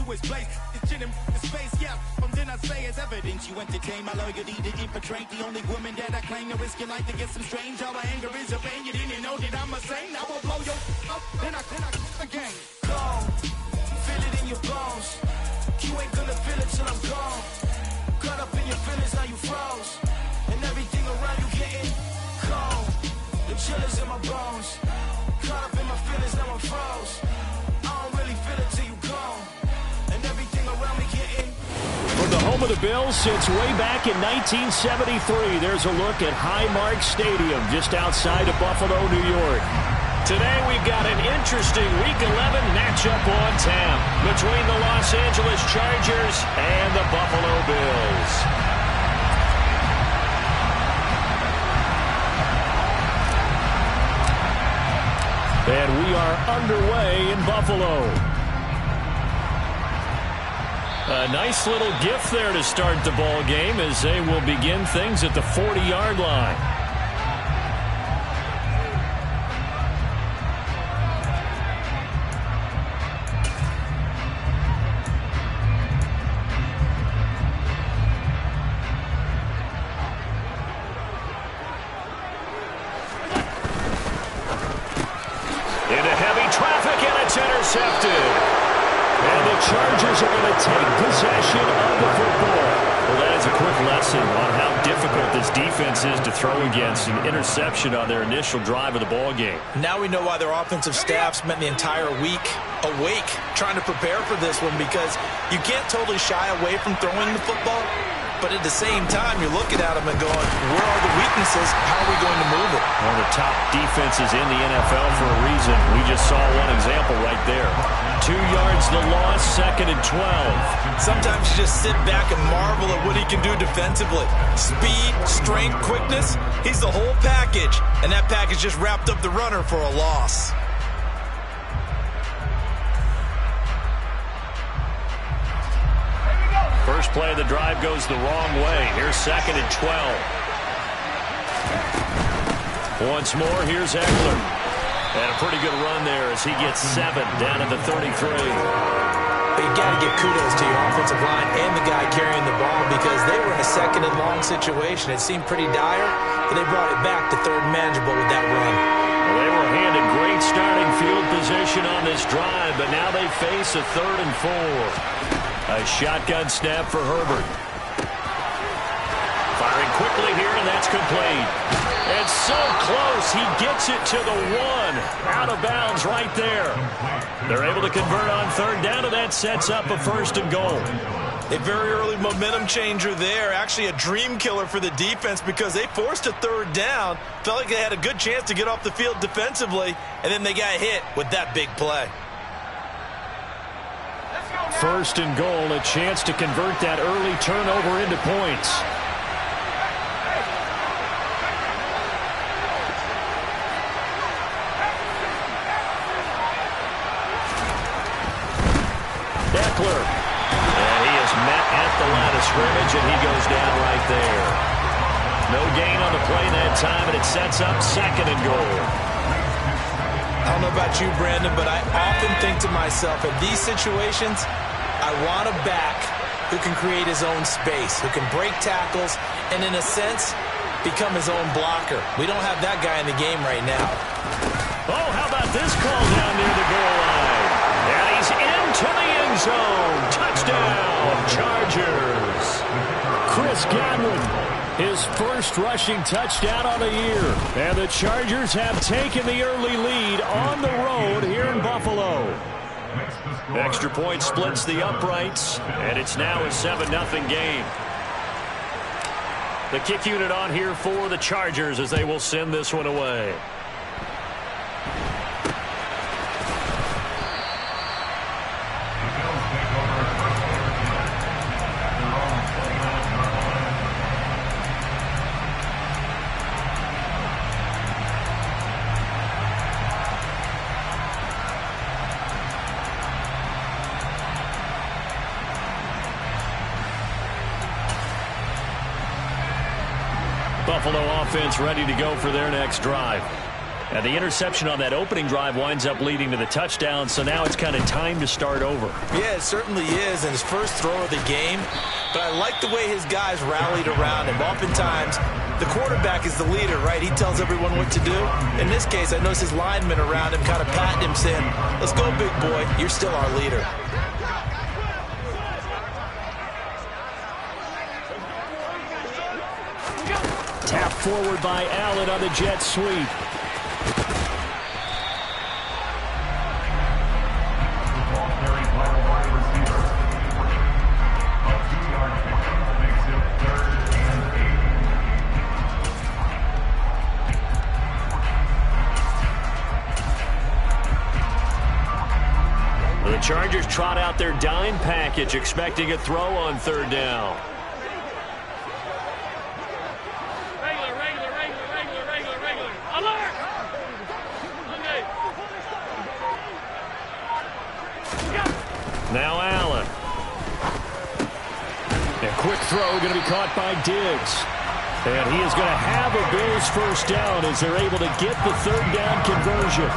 his place. It's in his face, yeah. Then I say it's evidence you entertain my loyalty to infiltrate the only woman that I claim to risk your life to get some strange. All my anger is a pain. You didn't know that I'm a saint. I will blow your up, then I again. Gone, feel it in your bones. You ain't gonna feel it till I'm gone. Caught up in your feelings, now you froze. And everything around you getting cold. The chill is in my bones. Caught up in my feelings, now I'm froze. I don't really feel it till you gone. And everything around me getting. From the home of the Bills since way back in 1973, there's a look at Highmark Stadium just outside of Buffalo, New York. Today we've got an interesting Week 11 matchup on tap between the Los Angeles Chargers and the Buffalo Bills. And we are underway in Buffalo. A nice little gift there to start the ball game as they will begin things at the 40-yard line. Into heavy traffic, and it's intercepted. And the Chargers are going to take possession of the football. Well, that is a quick lesson on how difficult this defense is to throw against. An interception on their initial drive of the ball game. Now we know why their offensive staff spent the entire week awake trying to prepare for this one, because you can't totally shy away from throwing the football. But at the same time, you're looking at them and going, where are the weaknesses? How are we going to move it? One of the top defenses in the NFL for a reason. We just saw one example right there. 2 yards the loss, 2nd and 12. Sometimes you just sit back and marvel at what he can do defensively. Speed, strength, quickness, he's the whole package. And that package just wrapped up the runner for a loss. First play of the drive goes the wrong way. Here's 2nd and 12. Once more, here's Eckler. And a pretty good run there as he gets 7 down at the 33. But you got to give kudos to your offensive line and the guy carrying the ball, because they were in a 2nd and long situation. It seemed pretty dire, but they brought it back to 3rd and manageable with that run. Well, they were handed great starting field position on this drive, but now they face a 3rd and 4. A shotgun snap for Herbert. Firing quickly here, and that's complete. And so close, he gets it to the 1. Out of bounds right there. They're able to convert on 3rd down, and that sets up a 1st and goal. A very early momentum changer there. Actually a dream killer for the defense, because they forced a 3rd down. Felt like they had a good chance to get off the field defensively, and then they got hit with that big play. 1st and goal, a chance to convert that early turnover into points. Eckler. And he is met at the line of scrimmage, and he goes down right there. No gain on the play that time, and it sets up 2nd and goal. I don't know about you, Brandon, but I often think to myself, in these situations, I want a back who can create his own space, who can break tackles, and in a sense, become his own blocker. We don't have that guy in the game right now. Oh, how about this call down near the goal line? And he's into the end zone. Touchdown, Chargers. Chris Godwin, his first rushing touchdown on the year. And the Chargers have taken the early lead on the road here in Buffalo. Extra point splits the uprights, and it's now a 7-0 game. The kick unit on here for the Chargers as they will send this one away. Buffalo offense ready to go for their next drive. And the interception on that opening drive winds up leading to the touchdown, so now it's kind of time to start over. Yeah, it certainly is, and his first throw of the game. But I like the way his guys rallied around him. Oftentimes, the quarterback is the leader, right? He tells everyone what to do. In this case, I noticed his linemen around him kind of patting him, saying, "Let's go, big boy. You're still our leader." Tap forward by Allen on the jet sweep. The Chargers trot out their dime package, expecting a throw on third down. Now Allen. A quick throw going to be caught by Diggs. And he is going to have a Bills first down as they're able to get the third down conversion.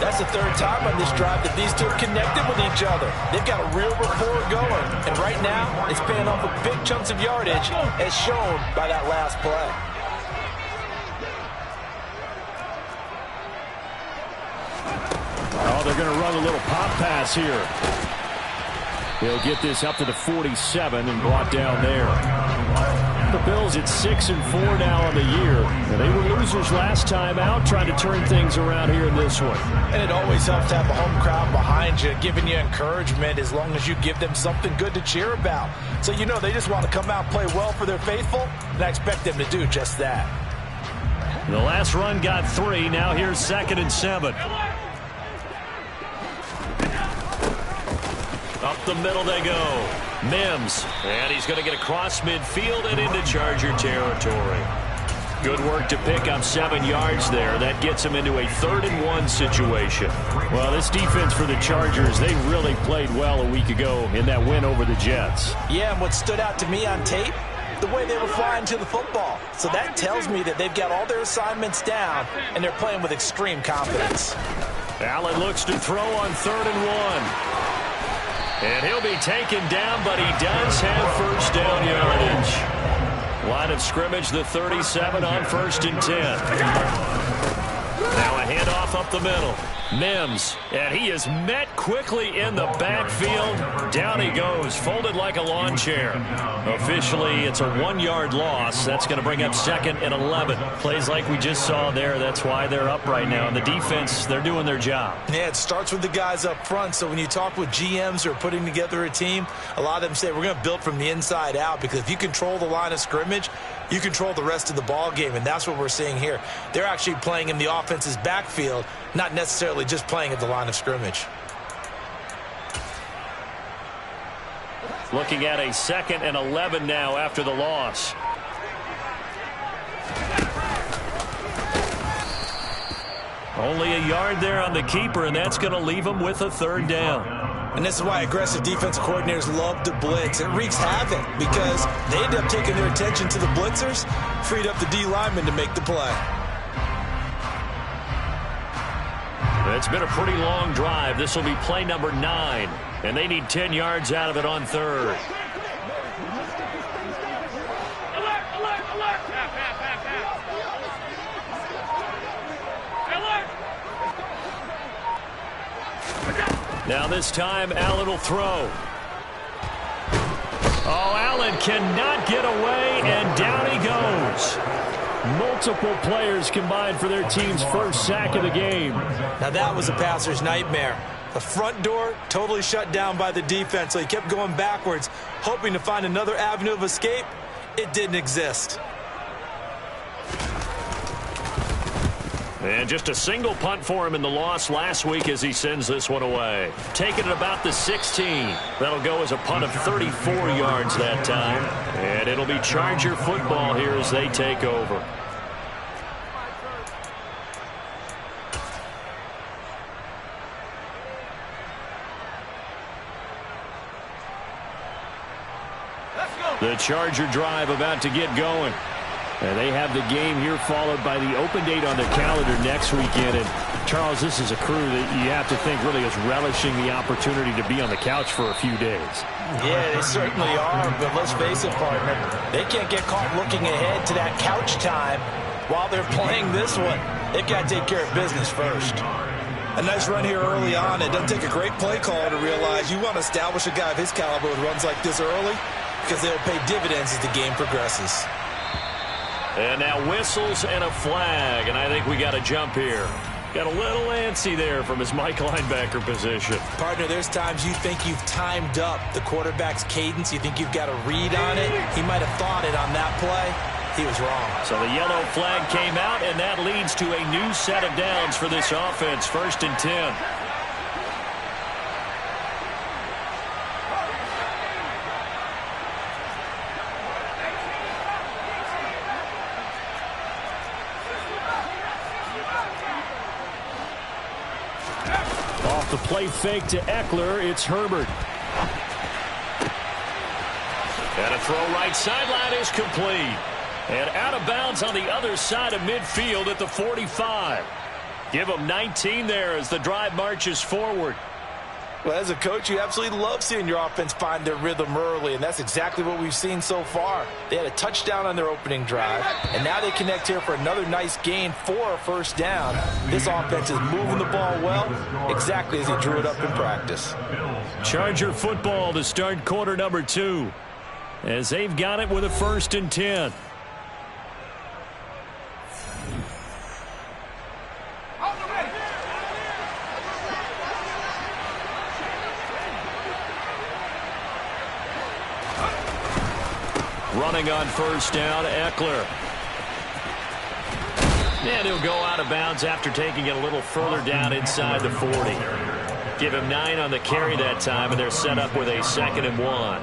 That's the third time on this drive that these two have connected with each other. They've got a real rapport going. And right now, it's paying off with big chunks of yardage, as shown by that last play. Oh, they're going to run a little pop pass here. They'll get this up to the 47 and brought down there. The Bills at 6-4 now on the year. And they were losers last time out, trying to turn things around here in this one. And it always helps to have a home crowd behind you, giving you encouragement as long as you give them something good to cheer about. So you know they just want to come out and play well for their faithful, and I expect them to do just that. The last run got 3. Now here's 2nd and 7. Up the middle they go. Mims. And he's going to get across midfield and into Charger territory. Good work to pick up 7 yards there. That gets him into a 3rd and 1 situation. Well, this defense for the Chargers, they really played well a week ago in that win over the Jets. Yeah, and what stood out to me on tape, the way they were flying to the football. So that tells me that they've got all their assignments down, and they're playing with extreme confidence. Allen looks to throw on 3rd and 1. And he'll be taken down, but he does have first down yardage. Line of scrimmage, the 37 on 1st and 10. Now a handoff up the middle. Mims, and he is met quickly in the backfield. Down he goes, folded like a lawn chair. Officially, it's a 1-yard loss. That's going to bring up 2nd and 11. Plays like we just saw there. That's why they're up right now. And the defense, they're doing their job. Yeah, it starts with the guys up front. So when you talk with GMs who are putting together a team, a lot of them say we're going to build from the inside out, because if you control the line of scrimmage, you control the rest of the ball game, and that's what we're seeing here. They're actually playing in the offense's backfield, not necessarily just playing at the line of scrimmage. Looking at a 2nd and 11 now after the loss. Only a yard there on the keeper, and that's going to leave him with a 3rd down. And this is why aggressive defensive coordinators love to blitz. It wreaks havoc because they end up taking their attention to the blitzers, freed up the D lineman to make the play. It's been a pretty long drive. This will be play number 9, and they need 10 yards out of it on 3rd. Now this time, Allen will throw. Oh, Allen cannot get away, and down he goes. Multiple players combined for their team's first sack of the game. Now that was a passer's nightmare. The front door totally shut down by the defense, so he kept going backwards, hoping to find another avenue of escape. It didn't exist. And just a single punt for him in the loss last week as he sends this one away. Taking it about the 16. That'll go as a punt of 34 yards that time. And it'll be Charger football here as they take over. The Charger drive about to get going. And they have the game here followed by the open date on their calendar next weekend. And Charles, this is a crew that you have to think really is relishing the opportunity to be on the couch for a few days. Yeah, they certainly are, but let's face it, partner, they can't get caught looking ahead to that couch time while they're playing this one. They've got to take care of business first. A nice run here early on. It doesn't take a great play caller to realize you want to establish a guy of his caliber with runs like this early because they'll pay dividends as the game progresses. And now whistles and a flag, and I think we got a jump here. Got a little antsy there from his Mike linebacker position. Partner, there's times you think you've timed up the quarterback's cadence. You think you've got a read on it. He might have thought it on that play. He was wrong. So the yellow flag came out, and that leads to a new set of downs for this offense. 1st and 10. Off the play fake to Eckler, it's Herbert. And a throw right sideline is complete. And out of bounds on the other side of midfield at the 45. Give them 19 there as the drive marches forward. Well, as a coach, you absolutely love seeing your offense find their rhythm early, and that's exactly what we've seen so far. They had a touchdown on their opening drive, and now they connect here for another nice gain for a first down. This offense is moving the ball well, exactly as he drew it up in practice. Charger football to start quarter number 2, as they've got it with a 1st and 10. Running on first down, Eckler. And he'll go out of bounds after taking it a little further down inside the 40. Give him 9 on the carry that time, and they're set up with a 2nd and 1.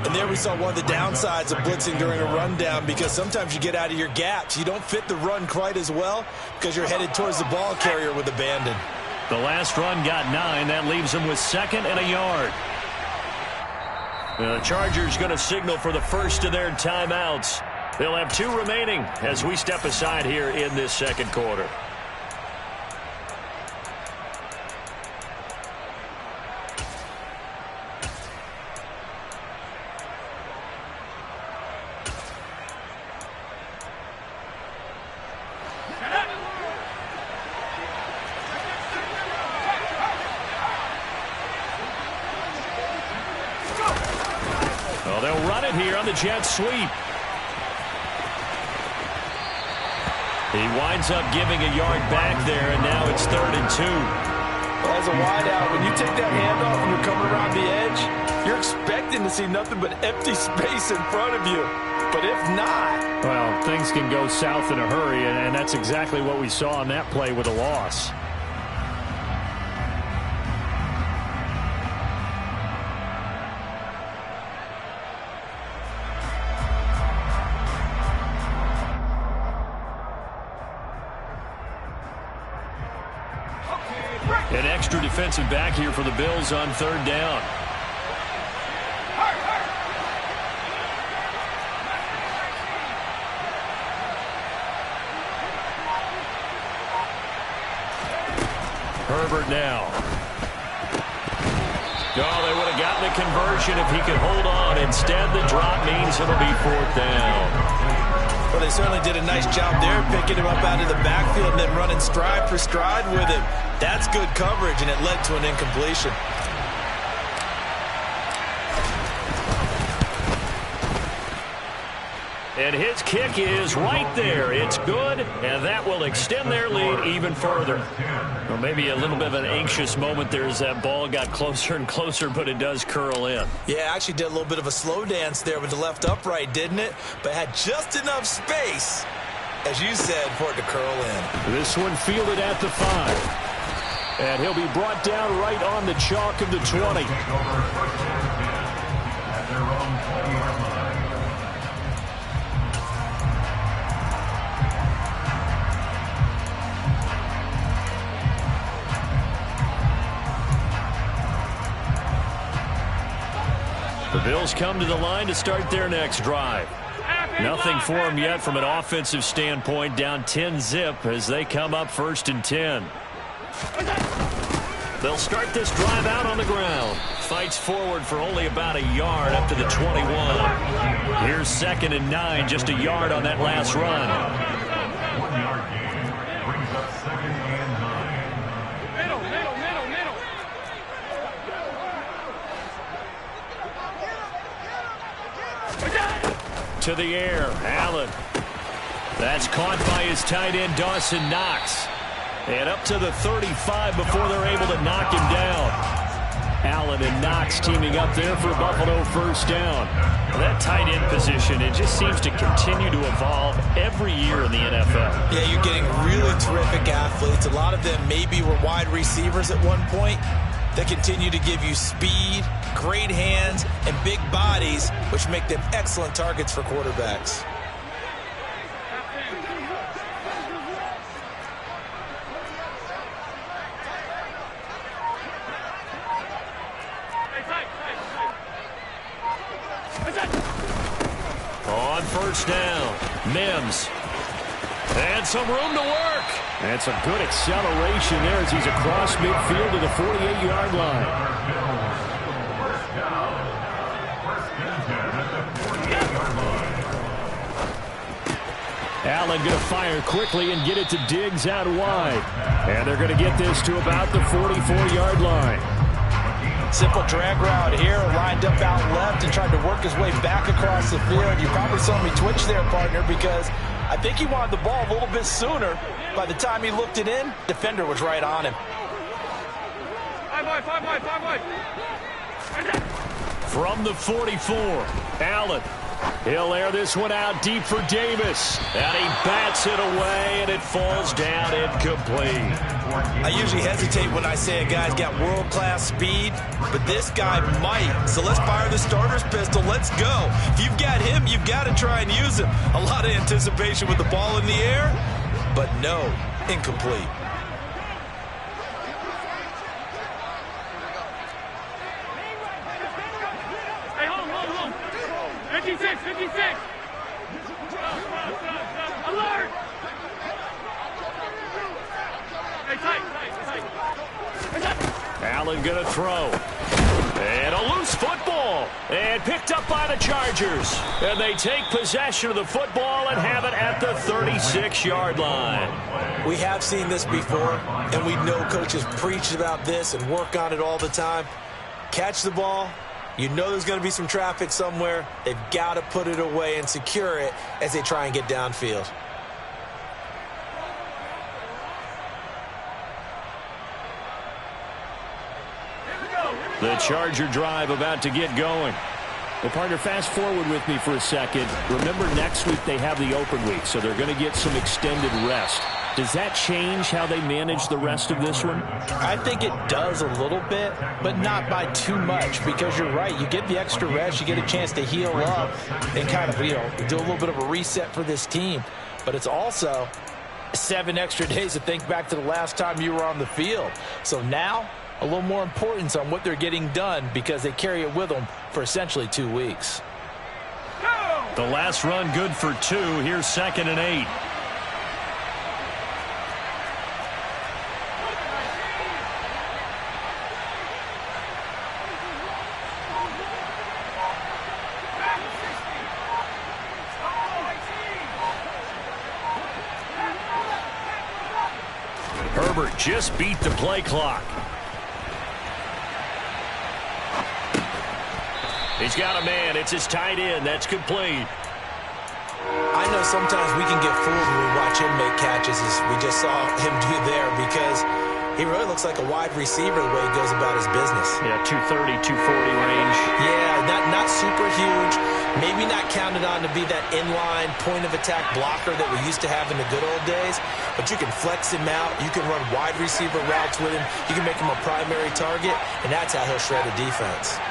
And there we saw one of the downsides of blitzing during a rundown, because sometimes you get out of your gaps. You don't fit the run quite as well because you're headed towards the ball carrier with abandon. The last run got 9. That leaves them with 2nd and a yard. The Chargers going to signal for the first of their timeouts. They'll have 2 remaining as we step aside here in this second quarter. Well, they'll run it here on the jet sweep. He winds up giving a yard back there, and now it's 3rd and 2. Well, as a wideout, when you take that handoff and you're coming around the edge, you're expecting to see nothing but empty space in front of you. But if not... Well, things can go south in a hurry, and that's exactly what we saw on that play with a loss. An extra defensive back here for the Bills on 3rd down. Herbert now. Oh, they would have gotten a conversion if he could hold on. Instead, the drop means it'll be 4th down. Well, they certainly did a nice job there, picking him up out of the backfield and then running stride for stride with him. That's good coverage, and it led to an incompletion. And his kick is right there. It's good, and that will extend their lead even further. Well, maybe a little bit of an anxious moment there as that ball got closer and closer, but it does curl in. Yeah, actually did a little bit of a slow dance there with the left upright, didn't it? But had just enough space, as you said, for it to curl in. This one fielded at the 5. And he'll be brought down right on the chalk of the 20. The Bills come to the line to start their next drive. Nothing for them yet from an offensive standpoint. Down 10-zip as they come up 1st and 10. They'll start this drive out on the ground. Fights forward for only about a yard up to the 21. Here's 2nd and 9, just a yard on that last run. 1 yard gain. Brings up 2nd and 9. Middle. To the air, Allen. That's caught by his tight end, Dawson Knox. And up to the 35 before they're able to knock him down. Allen and Knox teaming up there for Buffalo 1st down. That tight end position, it just seems to continue to evolve every year in the NFL. Yeah, you're getting really terrific athletes. A lot of them maybe were wide receivers at one point. They continue to give you speed, great hands, and big bodies, which make them excellent targets for quarterbacks. On 1st down, Mims. And some room to work. And some good acceleration there as he's across midfield to the 48-yard line. Allen going to fire quickly and get it to Diggs out wide. And they're going to get this to about the 44-yard line. Simple drag route here, lined up out left and tried to work his way back across the field. You probably saw me twitch there, partner, because I think he wanted the ball a little bit sooner. By the time he looked it in, defender was right on him. From the 44, Allen. He'll air this one out deep for Davis. And he bats it away, and it falls down incomplete. I usually hesitate when I say a guy's got world-class speed, but this guy might. So let's fire the starter's pistol. Let's go. If you've got him, you've got to try and use him. A lot of anticipation with the ball in the air, but no, incomplete. Hey, hold. 56. Alert! Hey, tight. Allen going to throw. And a loose football. And picked up by the Chargers. And they take possession of the football and have it at the 36-yard line. We have seen this before, and we know coaches preach about this and work on it all the time. Catch the ball. You know there's going to be some traffic somewhere. They've got to put it away and secure it as they try and get downfield. The Charger drive about to get going. Well, partner, fast forward with me for a second. Remember, next week they have the open week, so they're going to get some extended rest. Does that change how they manage the rest of this one? I think it does a little bit, but not by too much, because you're right. You get the extra rest, you get a chance to heal up and kind of, do a little bit of a reset for this team. But it's also 7 extra days to think back to the last time you were on the field. So now, a little more importance on what they're getting done because they carry it with them for essentially 2 weeks. The last run good for 2. Here's 2nd and 8. Herbert just beat the play clock. He's got a man. It's his tight end. That's complete. I know sometimes we can get fooled when we watch him make catches, as we just saw him do there, because he really looks like a wide receiver the way he goes about his business. Yeah, 230, 240 range. Yeah, not super huge. Maybe not counted on to be that inline point-of-attack blocker that we used to have in the good old days, but you can flex him out. You can run wide receiver routes with him. You can make him a primary target, and that's how he'll shred a defense.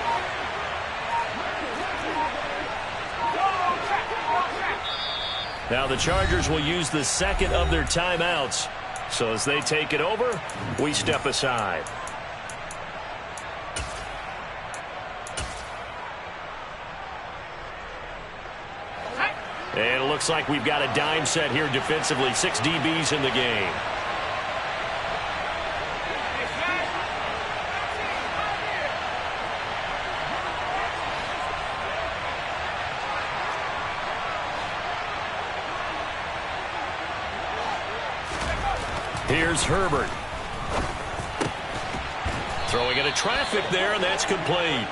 Now the Chargers will use the second of their timeouts. So as they take it over, we step aside. And it looks like we've got a dime set here defensively. 6 DBs in the game. Here's Herbert. Throwing into traffic there, and that's complete.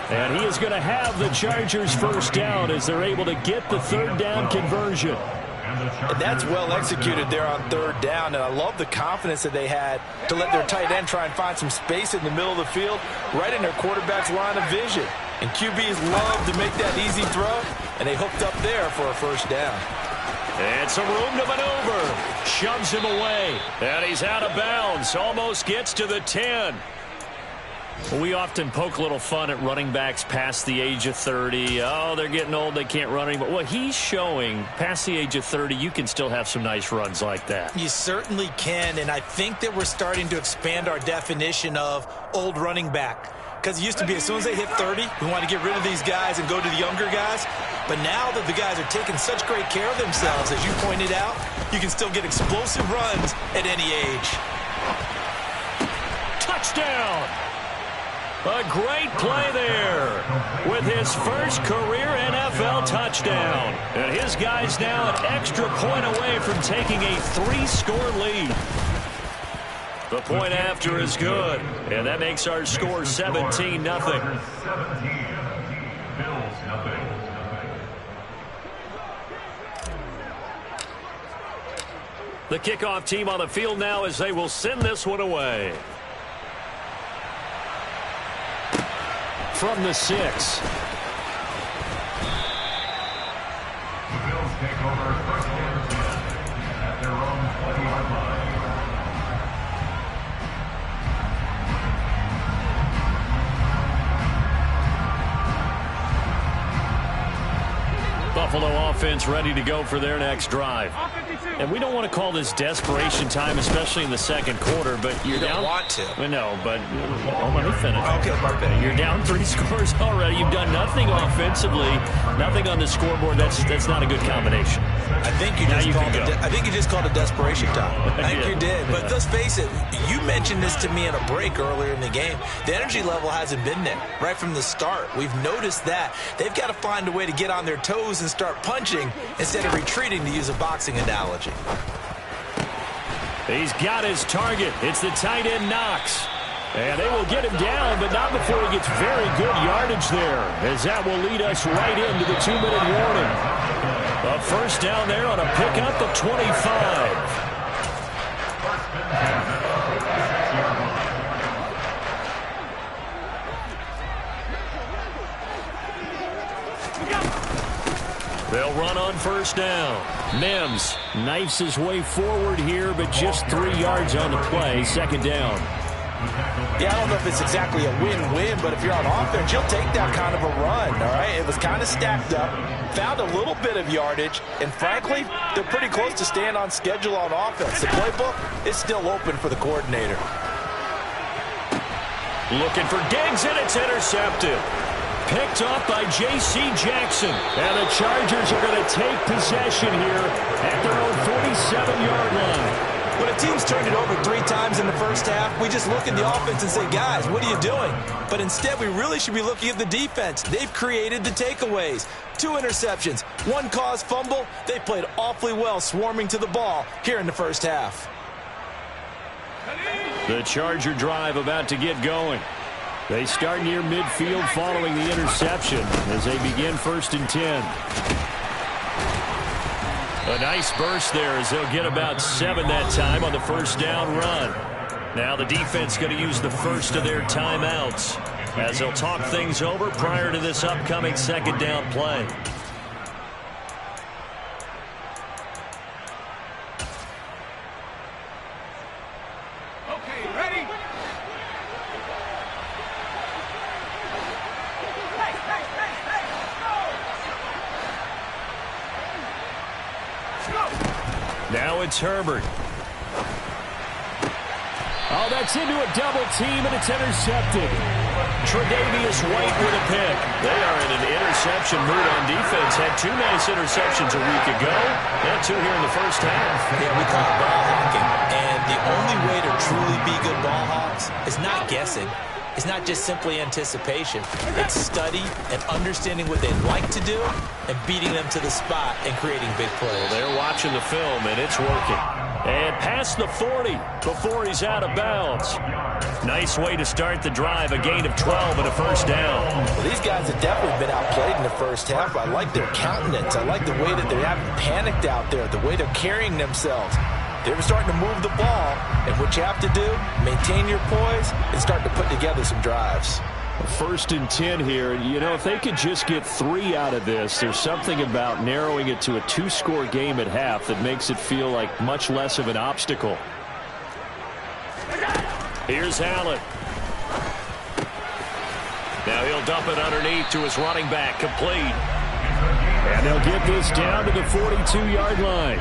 And he is going to have the Chargers first down as they're able to get the third down conversion. And that's well executed there on third down, and I love the confidence that they had to let their tight end try and find some space in the middle of the field, right in their quarterback's line of vision. And QBs love to make that easy throw, and they hooked up there for a first down. And some room to maneuver. Shoves him away. And he's out of bounds. Almost gets to the 10. We often poke a little fun at running backs past the age of 30. Oh, they're getting old. They can't run anymore. Well, he's showing past the age of 30, you can still have some nice runs like that. You certainly can, and I think that we're starting to expand our definition of old running back. Because it used to be as soon as they hit 30, we want to get rid of these guys and go to the younger guys. But now that the guys are taking such great care of themselves, as you pointed out, you can still get explosive runs at any age. Touchdown! A great play there with his first career NFL touchdown. And his guys now an extra point away from taking a 3-score lead. The point after is good, and that makes our score 17-0. The kickoff team on the field now as they will send this one away. From the 6. The Bills take over first and 10 at their own 20-yard line. Buffalo offense ready to go for their next drive. And we don't want to call this desperation time, especially in the second quarter, but you're down. You don't want to. No, but let me finish. Okay. You're down 3 scores already. You've done nothing offensively, nothing on the scoreboard. That's not a good combination. I think you just called it desperation time. I think you did. But let's face it, you mentioned this to me in a break earlier in the game. The energy level hasn't been there right from the start. We've noticed that. They've got to find a way to get on their toes and start punching instead of retreating, to use a boxing analogy. He's got his target. It's the tight end Knox. And they will get him down, but not before he gets very good yardage there, as that will lead us right into the 2-minute warning. A first down there on a pickup of 25. They'll run on first down. Mims knifes his way forward here, but just 3 yards on the play. Second down. Yeah, I don't know if it's exactly a win-win, but if you're on offense, you'll take that kind of a run, all right? It was kind of stacked up, found a little bit of yardage, and frankly, they're pretty close to staying on schedule on offense. The playbook is still open for the coordinator. Looking for Diggs, and it's intercepted. Picked off by J.C. Jackson. And the Chargers are going to take possession here at their own 47-yard line. When a team's turned it over 3 times in the first half, we just look at the offense and say, guys, what are you doing? But instead, we really should be looking at the defense. They've created the takeaways. 2 interceptions, 1 caused fumble. They played awfully well swarming to the ball here in the first half. The Charger drive about to get going. They start near midfield following the interception as they begin 1st and 10. A nice burst there as they'll get about 7 that time on the first down run. Now the defense going to use the first of their timeouts as they'll talk things over prior to this upcoming second down play. Okay, ready? Now it's Herbert. Oh, that's into a double team, and it's intercepted. Tre'Davious White with a pick. They are in an interception interception mood on defense. Had 2 nice interceptions a week ago. And 2 here in the first half. Yeah, we call it ball hawking. And the only way to truly be good ball hawks is not guessing. It's not just simply anticipation. It's study and understanding what they'd like to do and beating them to the spot and creating big plays. Well, they're watching the film, and it's working. And past the 40 before he's out of bounds. Nice way to start the drive, a gain of 12 and a first down. Well, these guys have definitely been outplayed in the first half. I like their countenance. I like the way that they haven't panicked out there, the way they're carrying themselves. They're starting to move the ball, and what you have to do, maintain your poise and start to put together some drives. 1st and 10 here. You know, if they could just get 3 out of this, there's something about narrowing it to a 2-score game at half that makes it feel like much less of an obstacle. Here's Allen. Now he'll dump it underneath to his running back, complete. And they'll get this down to the 42-yard line.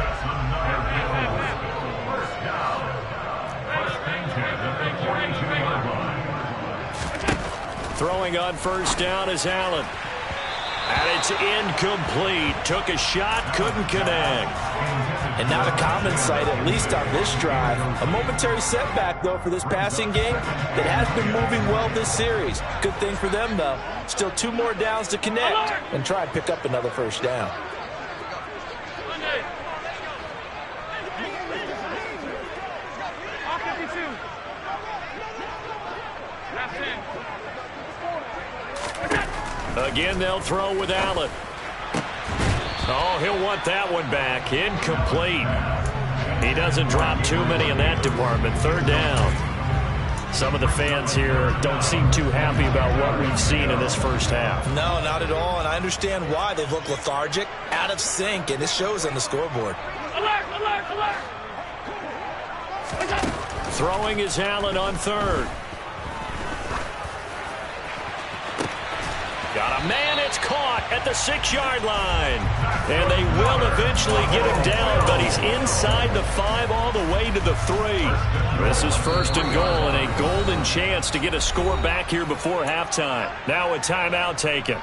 Throwing on first down is Allen. And it's incomplete. Took a shot, couldn't connect. And not a common sight, at least on this drive. A momentary setback, though, for this passing game that has been moving well this series. Good thing for them, though. Still 2 more downs to connect and try and pick up another first down. Again, they'll throw with Allen. Oh, he'll want that one back. Incomplete. He doesn't drop too many in that department. 3rd down. Some of the fans here don't seem too happy about what we've seen in this first half. No, not at all, and I understand why. They've looked lethargic, out of sync, and it shows on the scoreboard. Alert, alert, alert! Throwing is Allen on 3rd. Got a man, it's caught at the 6-yard line. And they will eventually get him down, but he's inside the 5 all the way to the 3. This is 1st and goal and a golden chance to get a score back here before halftime. Now a timeout taken.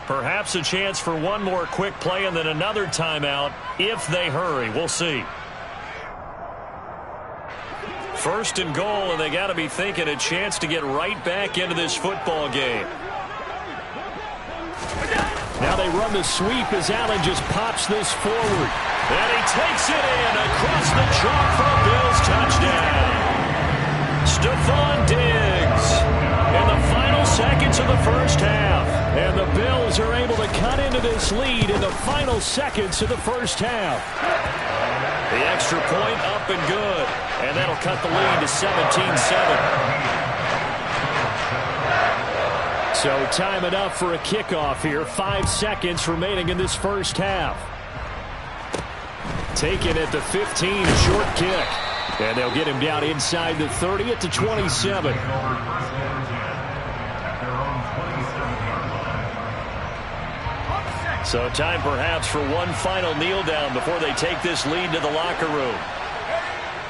Perhaps a chance for one more quick play and then another timeout if they hurry. We'll see. 1st and goal, and they got to be thinking a chance to get right back into this football game. Now they run the sweep as Allen just pops this forward. And he takes it in across the chalk for a Bills touchdown. Stephon Diggs in the final seconds of the first half. And the Bills are able to cut into this lead in the final seconds of the first half. The extra point up and good. And that'll cut the lead to 17-7. So time enough for a kickoff here. 5 seconds remaining in this first half. Taken at the 15, a short kick. And they'll get him down inside the 30 at the 27. So time perhaps for one final kneel down before they take this lead to the locker room.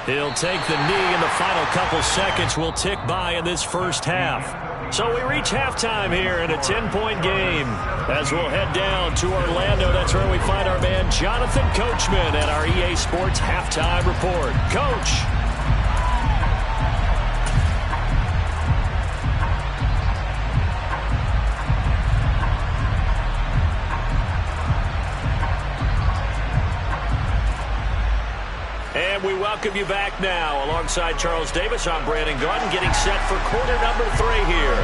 He'll take the knee, and the final couple seconds will tick by in this first half. So we reach halftime here in a 10-point game. As we'll head down to Orlando, that's where we find our man Jonathan Coachman at our EA Sports Halftime Report. Coach. And we welcome you back now. Alongside Charles Davis, I'm Brandon Gaudin, getting set for quarter number 3 here.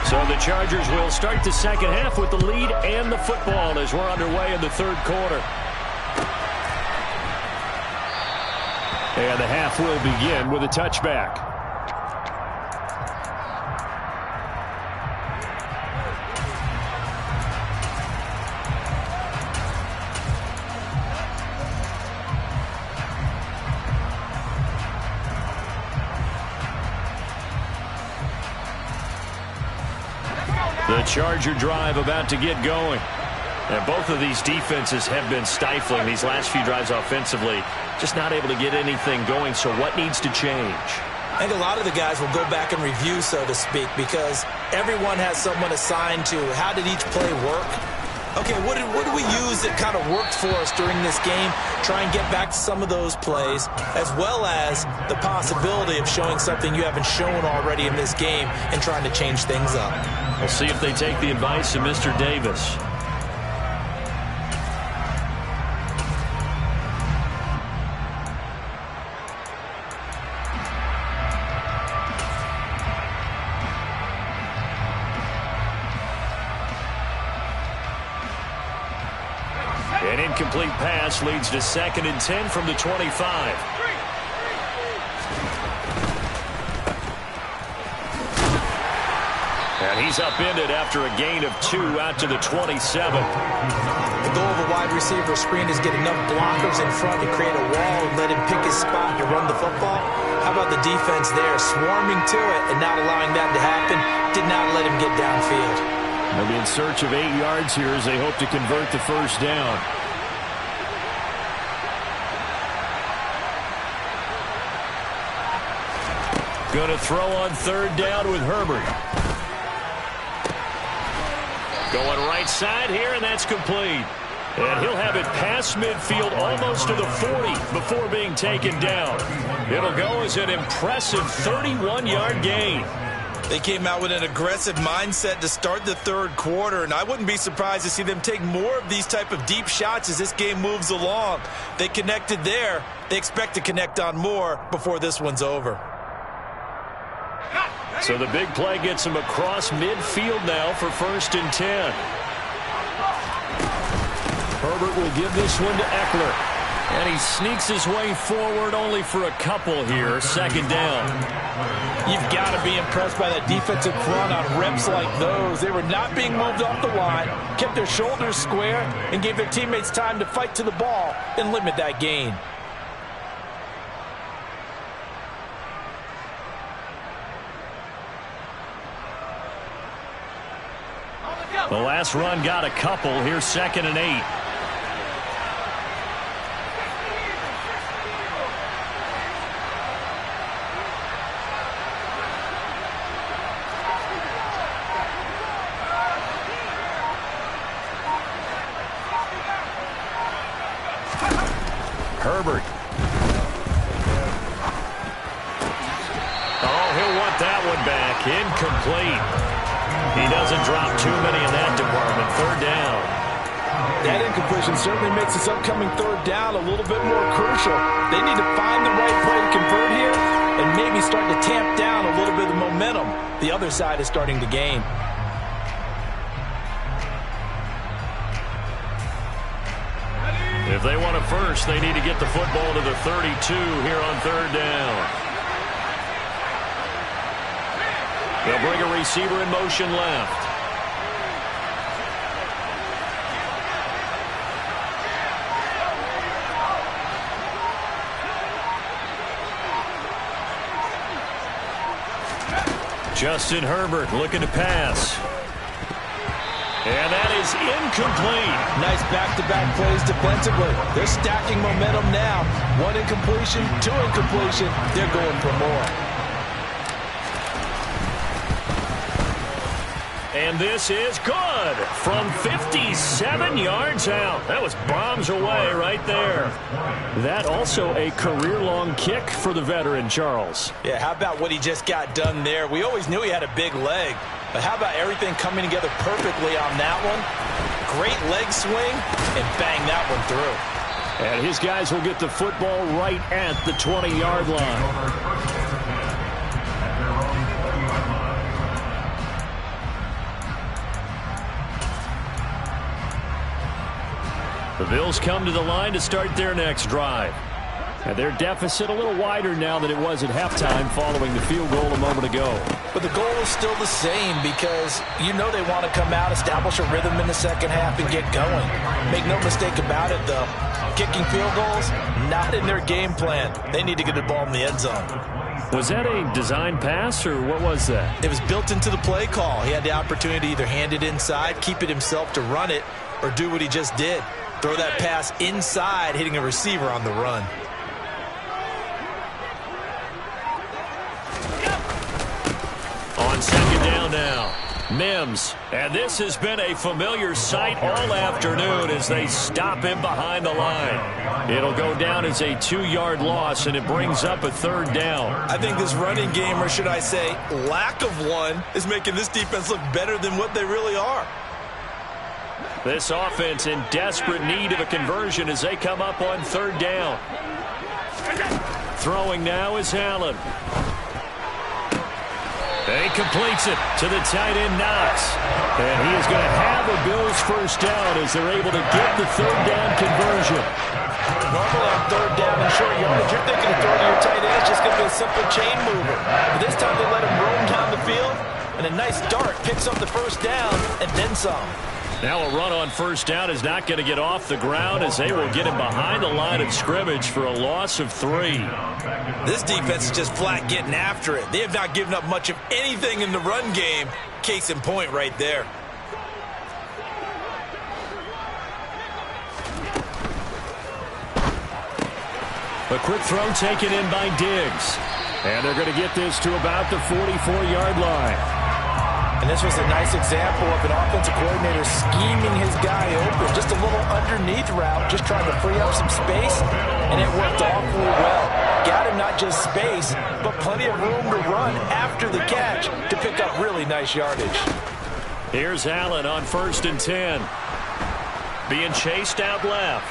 So the Chargers will start the second half with the lead and the football as we're underway in the 3rd quarter. And the half will begin with a touchback. The Charger drive about to get going. And both of these defenses have been stifling these last few drives offensively. Just not able to get anything going, so what needs to change? I think a lot of the guys will go back and review, so to speak, because everyone has someone assigned to how did each play work. Okay, what do we use that kind of worked for us during this game? Try and get back to some of those plays, as well as the possibility of showing something you haven't shown already in this game and trying to change things up. We'll see if they take the advice of Mr. Davis. An incomplete pass leads to 2nd and 10 from the 25. And he's upended after a gain of 2 out to the 27. The goal of a wide receiver screen is get enough blockers in front to create a wall and let him pick his spot to run the football. How about the defense there, swarming to it and not allowing that to happen? Did not let him get downfield. They'll be in search of 8 yards here as they hope to convert the first down. Going to throw on 3rd down with Herbert. Going right side here, and that's complete. And he'll have it past midfield almost to the 40 before being taken down. It'll go as an impressive 31-yard gain. They came out with an aggressive mindset to start the 3rd quarter, and I wouldn't be surprised to see them take more of these type of deep shots as this game moves along. They connected there. They expect to connect on more before this one's over. So the big play gets him across midfield now for 1st and 10. Herbert will give this one to Eckler. And he sneaks his way forward only for a couple here. 2nd down. You've got to be impressed by that defensive front on reps like those. They were not being moved off the line, kept their shoulders square, and gave their teammates time to fight to the ball and limit that gain. The last run got a couple. Here's 2nd and 8. Herbert. Oh, he'll want that one back. Incomplete. He doesn't drop too many in that department. 3rd down. That incompletion certainly makes this upcoming 3rd down a little bit more crucial. They need to find the right play to convert here and maybe start to tamp down a little bit of momentum the other side is starting to gain. If they want a first, they need to get the football to the 32 here on 3rd down. They'll bring a receiver in motion left. Justin Herbert looking to pass. And that is incomplete. Nice back-to-back plays defensively. They're stacking momentum now. 1 incompletion, 2 incompletion. They're going for more. And this is good from 57 yards out. That was bombs away right there. That also a career-long kick for the veteran, Charles. Yeah, how about what he just got done there? We always knew he had a big leg, but how about everything coming together perfectly on that one? Great leg swing, and bang that one through. And his guys will get the football right at the 20-yard line. The Bills come to the line to start their next drive. And their deficit a little wider now than it was at halftime following the field goal a moment ago. But the goal is still the same because you know they want to come out, establish a rhythm in the second half, and get going. Make no mistake about it, though. Kicking field goals, not in their game plan. They need to get the ball in the end zone. Was that a design pass, or what was that? It was built into the play call. He had the opportunity to either hand it inside, keep it himself to run it, or do what he just did. Throw that pass inside, hitting a receiver on the run. now. Mims. And this has been a familiar sight all afternoon as they stop him behind the line. It'll go down as a 2-yard loss, and it brings up a 3rd down. I think this running game, or should I say lack of one, is making this defense look better than what they really are. This offense in desperate need of a conversion as they come up on 3rd down. Throwing now is Allen. He completes it to the tight end, Knox. And he is going to have a Bills first down as they're able to get the 3rd down conversion. Normally on 3rd down and short yardage, you're thinking of throwing to your tight end. It's just going to be a simple chain mover. But this time they let him roam down the field, and a nice dart picks up the first down and then some. Now a run on 1st down is not going to get off the ground as they will get him behind the line of scrimmage for a loss of 3. This defense is just flat getting after it. They have not given up much of anything in the run game. Case in point right there. A quick throw taken in by Diggs. And they're going to get this to about the 44-yard line. And this was a nice example of an offensive coordinator scheming his guy open. Just a little underneath route, just trying to free up some space, and it worked awfully well. Got him not just space, but plenty of room to run after the catch to pick up really nice yardage. Here's Allen on 1st and 10. Being chased out left.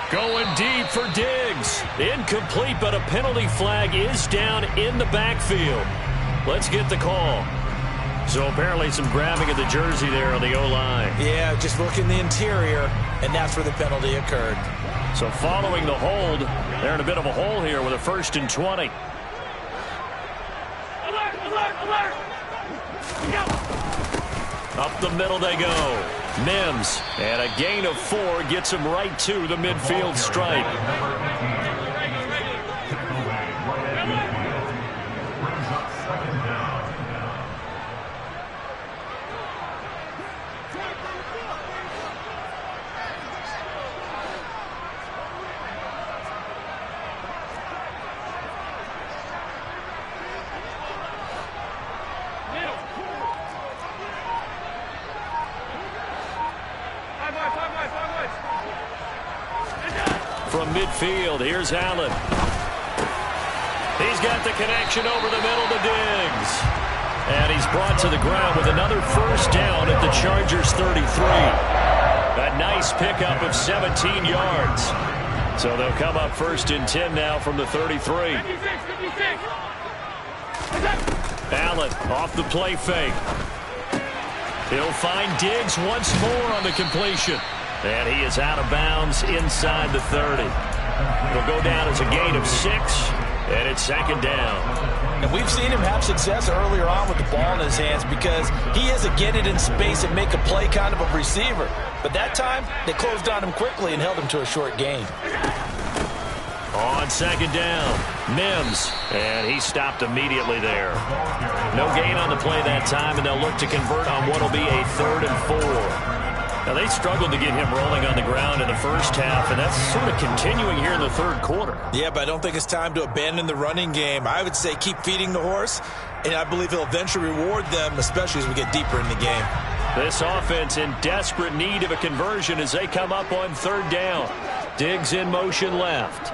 Going deep for Diggs. Incomplete, but a penalty flag is down in the backfield. Let's get the call. So apparently some grabbing of the jersey there on the O-line. Yeah, just look in the interior, and that's where the penalty occurred. So following the hold, they're in a bit of a hole here with a 1st and 20. Alert, alert, alert! Up the middle they go. Mims, and a gain of 4 gets him right to the midfield stripe. From midfield, here's Allen. He's got the connection over the middle to Diggs. And he's brought to the ground with another 1st down at the Chargers 33. A nice pickup of 17 yards. So they'll come up 1st and 10 now from the 33. 56. Allen off the play fake. He'll find Diggs once more on the completion. And he is out of bounds inside the 30. It'll go down as a gain of 6, and it's 2nd down. And we've seen him have success earlier on with the ball in his hands because he is a get it in space and make a play kind of a receiver. But that time, they closed on him quickly and held him to a short gain. On 2nd down, Mims, and he stopped immediately there. No gain on the play that time, and they'll look to convert on what will be a 3rd and 4. Now, they struggled to get him rolling on the ground in the first half, and that's sort of continuing here in the 3rd quarter. Yeah, but I don't think it's time to abandon the running game. I would say keep feeding the horse, and I believe he'll eventually reward them, especially as we get deeper in the game. This offense in desperate need of a conversion as they come up on 3rd down. Diggs in motion left.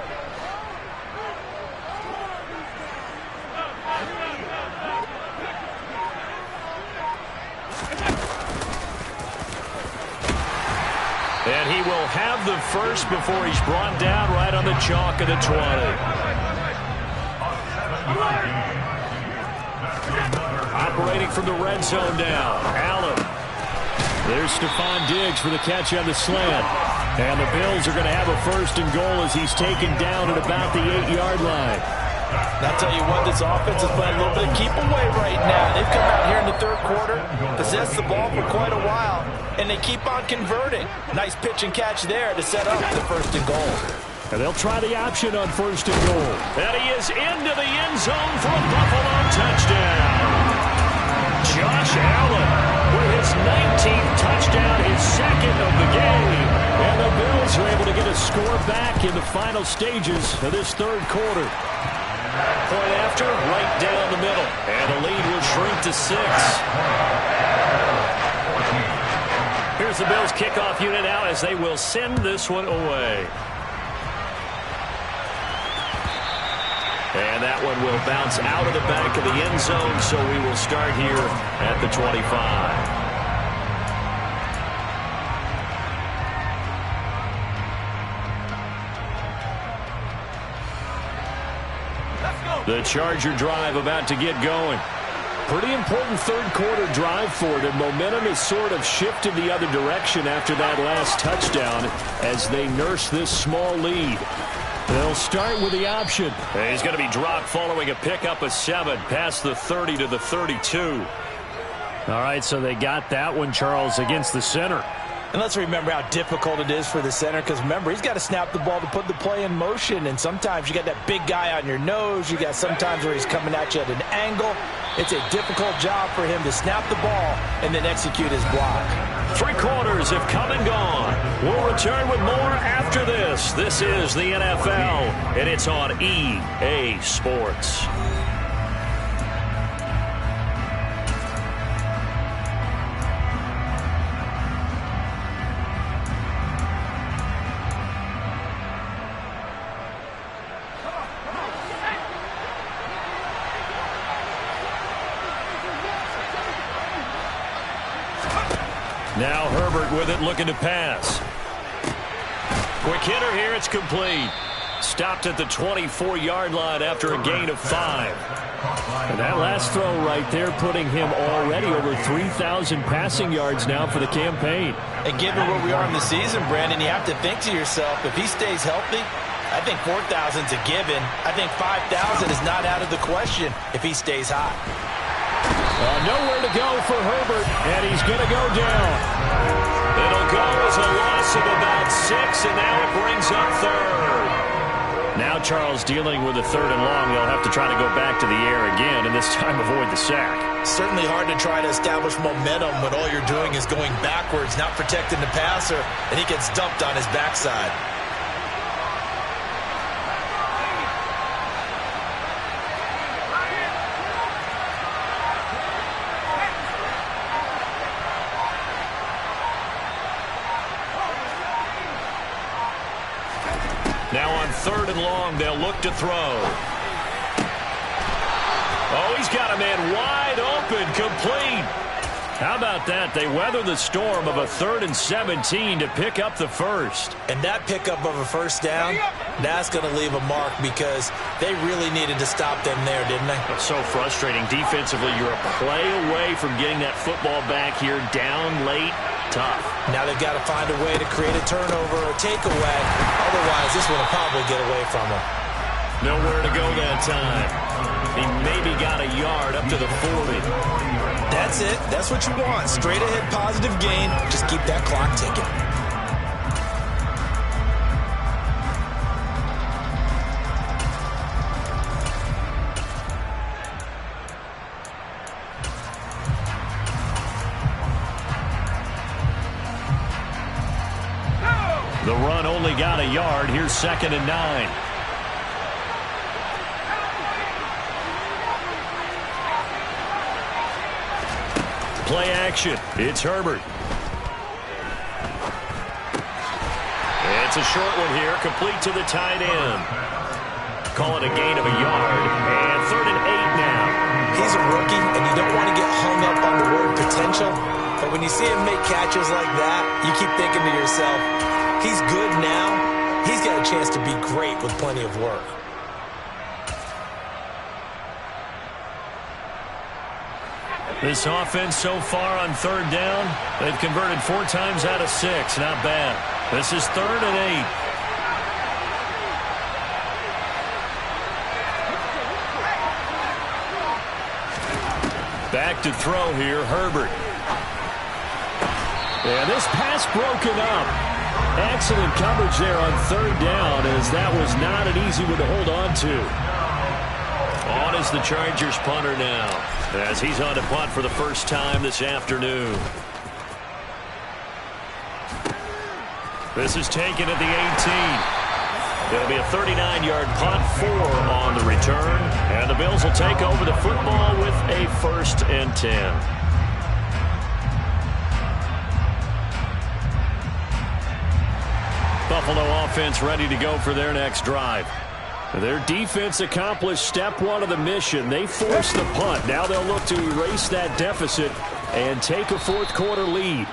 And he will have the first before he's brought down right on the chalk of the 20. Operating from the red zone now. Allen. There's Stephon Diggs for the catch on the slant. And the Bills are going to have a 1st and goal as he's taken down at about the 8-yard line. I'll tell you what, this offense is playing a little bit of keep away right now. They've come out here in the 3rd quarter, possessed the ball for quite a while, and they keep on converting. Nice pitch and catch there to set up the 1st and goal. And they'll try the option on 1st and goal. And he is into the end zone for a Buffalo touchdown. Josh Allen with his 19th touchdown, his 2nd of the game. And the Bills are able to get a score back in the final stages of this 3rd quarter. point after, right down the middle. And the lead will shrink to 6. Here's the Bills kickoff unit now as they will send this one away. And that one will bounce out of the back of the end zone, so we will start here at the 25. The Charger drive about to get going. Pretty important third-quarter drive for them. Momentum has sort of shifted the other direction after that last touchdown as they nurse this small lead. They'll start with the option. He's going to be dropped following a pickup of 7 past the 30 to the 32. All right, so they got that one, Charles, against the center. And let's remember how difficult it is for the center, because remember, he's got to snap the ball to put the play in motion, and sometimes you got that big guy on your nose. You got sometimes where he's coming at you at an angle. It's a difficult job for him to snap the ball and then execute his block. 3 quarters have come and gone. We'll return with more after this. This is the NFL, and it's on EA Sports. Now Herbert with it, looking to pass. Quick hitter here, it's complete. Stopped at the 24-yard line after a gain of 5. And that last throw right there putting him already over 3,000 passing yards now for the campaign. And given where we are in the season, Brandon, you have to think to yourself, if he stays healthy, I think 4,000 is a given. I think 5,000 is not out of the question if he stays hot. Nowhere to go for Herbert, and he's going to go down. It'll go as a loss of about 6, and now it brings up 3rd. Now Charles dealing with a 3rd and long. They'll have to try to go back to the air again, and this time avoid the sack. Certainly hard to try to establish momentum when all you're doing is going backwards, not protecting the passer, and he gets dumped on his backside. Now on 3rd and long, they'll look to throw. Oh, he's got a man wide open, complete. How about that? They weather the storm of a 3rd and 17 to pick up the first. And that pickup of a first down, that's going to leave a mark because they really needed to stop them there, didn't they? It's so frustrating. Defensively, you're a play away from getting that football back here down late. Tough. Now they've got to find a way to create a turnover or takeaway. Otherwise, this one will probably get away from them. Nowhere to go that time. He maybe got a yard up to the 40. That's it. That's what you want. Straight ahead positive gain. Just keep that clock ticking. The run only got a yard. Here's 2nd and 9. Play action. It's Herbert. It's a short one here, complete to the tight end. Call it a gain of a yard, and 3rd and 8 now. He's a rookie, and you don't want to get hung up on the word potential, but when you see him make catches like that, you keep thinking to yourself, he's good now. He's got a chance to be great with plenty of work. This offense so far on 3rd down, they've converted 4 times out of 6. Not bad. This is 3rd and 8. Back to throw here, Herbert. Yeah, this pass broken up. Excellent coverage there on 3rd down, as that was not an easy one to hold on to. On is the Chargers punter now, as he's on to punt for the first time this afternoon. This is taken at the 18. It'll be a 39-yard punt, 4 on the return. And the Bills will take over the football with a 1st and 10. Buffalo offense ready to go for their next drive. Their defense accomplished step 1 of the mission. They forced the punt. Now they'll look to erase that deficit and take a 4th quarter lead.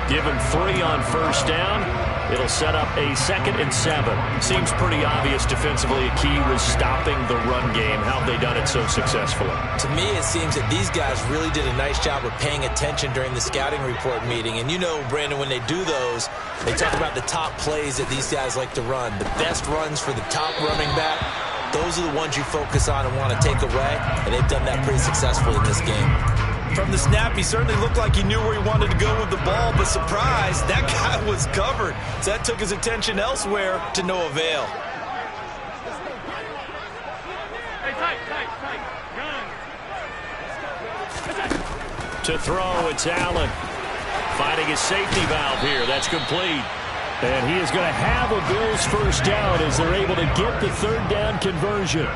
Give him 3 on 1st down. It'll set up a 2nd and 7. Seems pretty obvious defensively a key was stopping the run game. How have they done it so successfully? To me, it seems that these guys really did a nice job of paying attention during the scouting report meeting. And you know, Brandon, when they do those, they talk about the top plays that these guys like to run. The best runs for the top running back. Those are the ones you focus on and want to take away. And they've done that pretty successfully in this game. From the snap, he certainly looked like he knew where he wanted to go with the ball, but surprise, that guy was covered. So that took his attention elsewhere to no avail. Hey, tight. Gun. To throw, it's Allen. Finding his safety valve here. That's complete. And he is going to have a Bills 1st down as they're able to get the 3rd down conversion.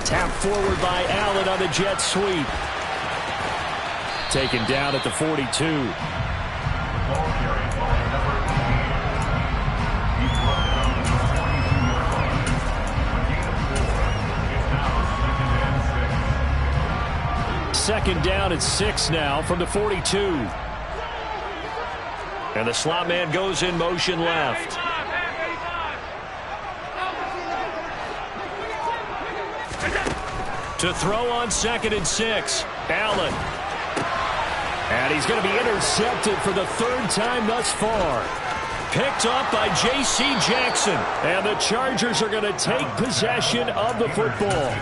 Tapped forward by Allen on the jet sweep. Taken down at the 42. Second down at 6 now from the 42. And the slot man goes in motion left. To throw on 2nd and 6. Allen. And he's going to be intercepted for the 3rd time thus far. Picked up by J.C. Jackson. And the Chargers are going to take possession of the football.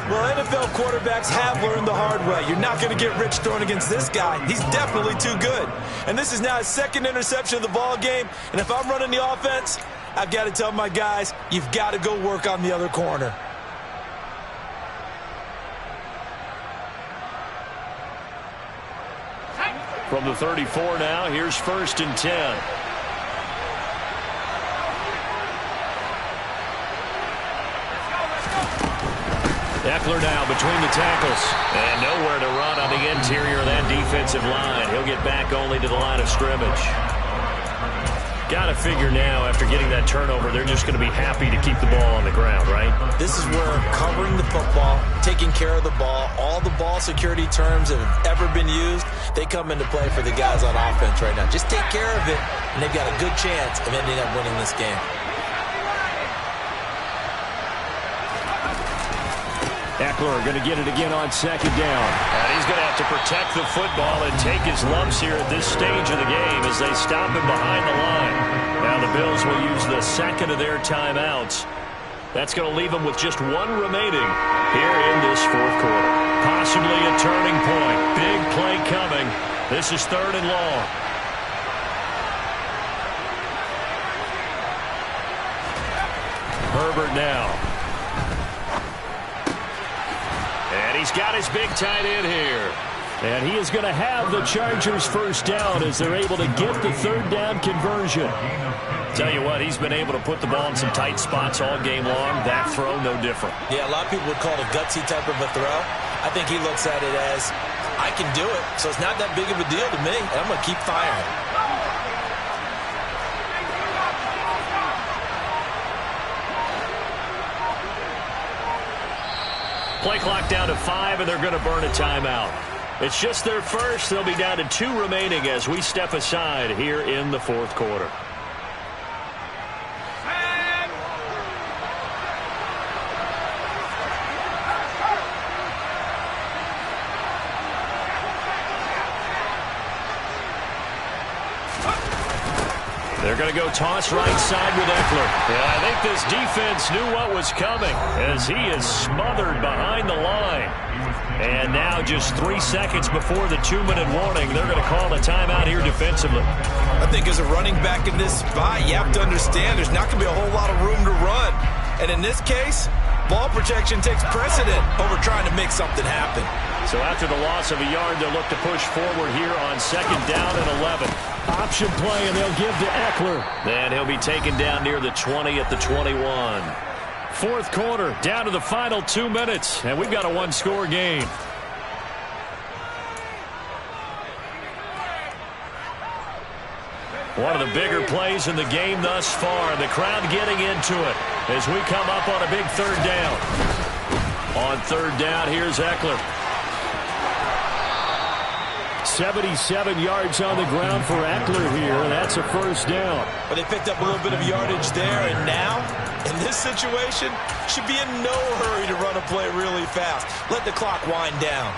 Well, NFL quarterbacks have learned the hard way. You're not going to get rich throwing against this guy. He's definitely too good. And this is now his 2nd interception of the ball game. And if I'm running the offense, I've got to tell my guys, you've got to go work on the other corner. From the 34 now, here's 1st and 10. Eckler now between the tackles. And nowhere to run on the interior of that defensive line. He'll get back only to the line of scrimmage. Got to figure now, after getting that turnover, they're just going to be happy to keep the ball on the ground, right? This is where covering the football, taking care of the ball, all the ball security terms that have ever been used, they come into play for the guys on offense right now. Just take care of it, and they've got a good chance of ending up winning this game. Eckler going to get it again on 2nd down. And he's going to have to protect the football and take his lumps here at this stage of the game as they stop him behind the line. Now the Bills will use the 2nd of their timeouts. That's going to leave them with just 1 remaining here in this 4th quarter. Possibly a turning point. Big play coming. This is 3rd and long. Herbert now. And he's got his big tight end here. And he is going to have the Chargers 1st down as they're able to get the 3rd down conversion. Tell you what, he's been able to put the ball in some tight spots all game long. That throw, no different. Yeah, a lot of people would call it a gutsy type of a throw. I think he looks at it as, I can do it, so it's not that big of a deal to me, and I'm going to keep firing. Play clock down to 5, and they're going to burn a timeout. It's just their first. They'll be down to 2 remaining as we step aside here in the 4th quarter. They're going to go toss right side with Eckler. Yeah, I think this defense knew what was coming as he is smothered behind the line. And now just 3 seconds before the 2-minute warning, they're going to call a timeout here defensively. I think as a running back in this spot, you have to understand there's not going to be a whole lot of room to run. And in this case, Ball protection takes precedent over trying to make something happen. So after the loss of a yard, they'll look to push forward here on 2nd down and 11. Option play, and they'll give to Eckler. And he'll be taken down near the 20 at the 21. 4th quarter, down to the final 2 minutes, and we've got a one-score game. One of the bigger plays in the game thus far. The crowd getting into it as we come up on a big 3rd down. On 3rd down, here's Eckler. 77 yards on the ground for Eckler here. That's a 1st down. But they picked up a little bit of yardage there, and now, in this situation, should be in no hurry to run a play really fast. Let the clock wind down.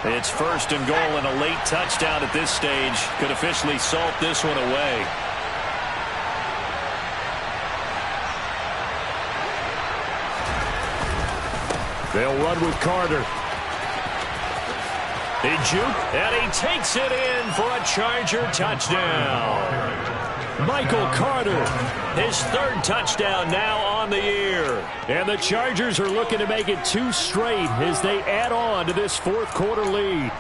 It's 1st and goal, and a late touchdown at this stage could officially salt this one away. They'll run with Carter. He juked, and he takes it in for a Charger touchdown. Michael Carter. His 3rd touchdown now on the year. And the Chargers are looking to make it 2 straight as they add on to this 4th quarter lead.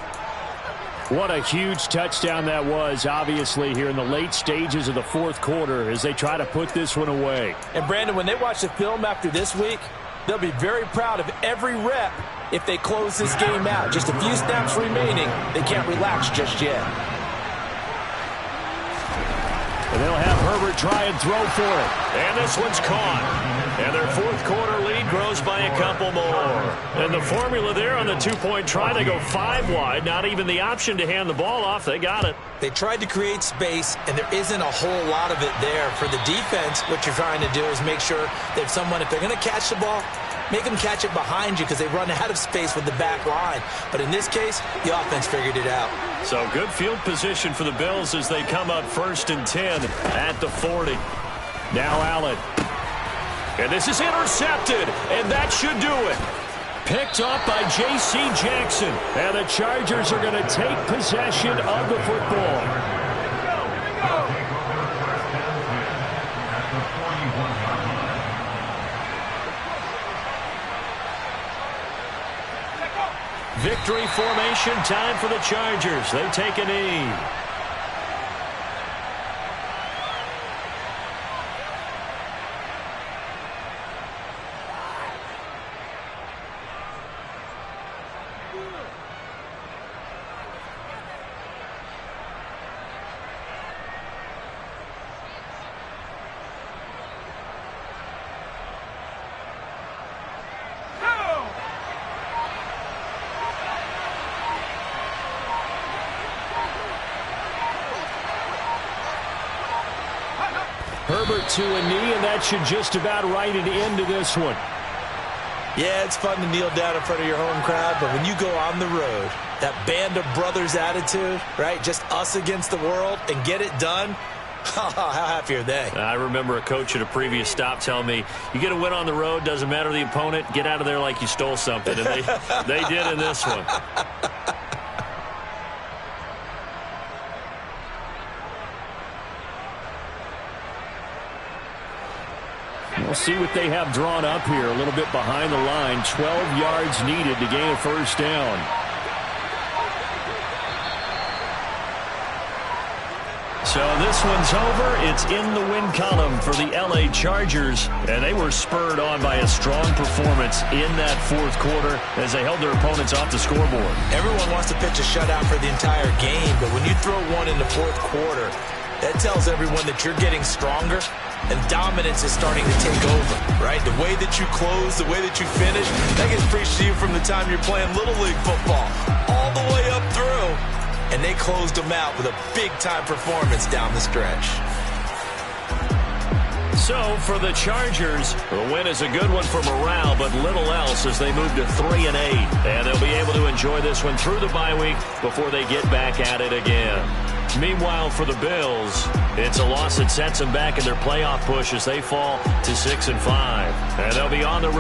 What a huge touchdown that was, obviously, here in the late stages of the 4th quarter as they try to put this one away. And, Brandon, when they watch the film after this week, they'll be very proud of every rep if they close this game out. Just a few snaps remaining. They can't relax just yet. And they'll have Herbert try and throw for it. And this one's caught. And their 4th quarter lead grows by a couple more. And the formula there on the 2-point try, they go 5 wide. Not even the option to hand the ball off. They got it. They tried to create space, and there isn't a whole lot of it there. For the defense, what you're trying to do is make sure that someone, if they're going to catch the ball, make them catch it behind you because they run out of space with the back line. But in this case, the offense figured it out. So good field position for the Bills as they come up 1st and 10 at the 40. Now Allen. And this is intercepted, and that should do it. Picked up by J.C. Jackson. And the Chargers are going to take possession of the football. Victory formation time for the Chargers. They take a knee. Herbert to a knee, and that should just about write it into this one. Yeah, it's fun to kneel down in front of your home crowd, but when you go on the road, that band of brothers attitude, right, just us against the world, and get it done, how happy are they? I remember a coach at a previous stop telling me, you get a win on the road, doesn't matter the opponent, get out of there like you stole something. And they did in this one. We'll see what they have drawn up here. A little bit behind the line. 12 yards needed to gain a 1st down. So this one's over. It's in the win column for the L.A. Chargers, and they were spurred on by a strong performance in that 4th quarter as they held their opponents off the scoreboard. Everyone wants to pitch a shutout for the entire game, but when you throw one in the 4th quarter, that tells everyone that you're getting stronger and dominance is starting to take over, right? The way that you close, the way that you finish, that gets preached to you from the time you're playing Little League football all the way up through. And they closed them out with a big-time performance down the stretch. So for the Chargers, the win is a good one for morale, but little else as they move to 3-8. And they'll be able to enjoy this one through the bye week before they get back at it again. Meanwhile, for the Bills, it's a loss that sets them back in their playoff push as they fall to 6-5. And they'll be on the road.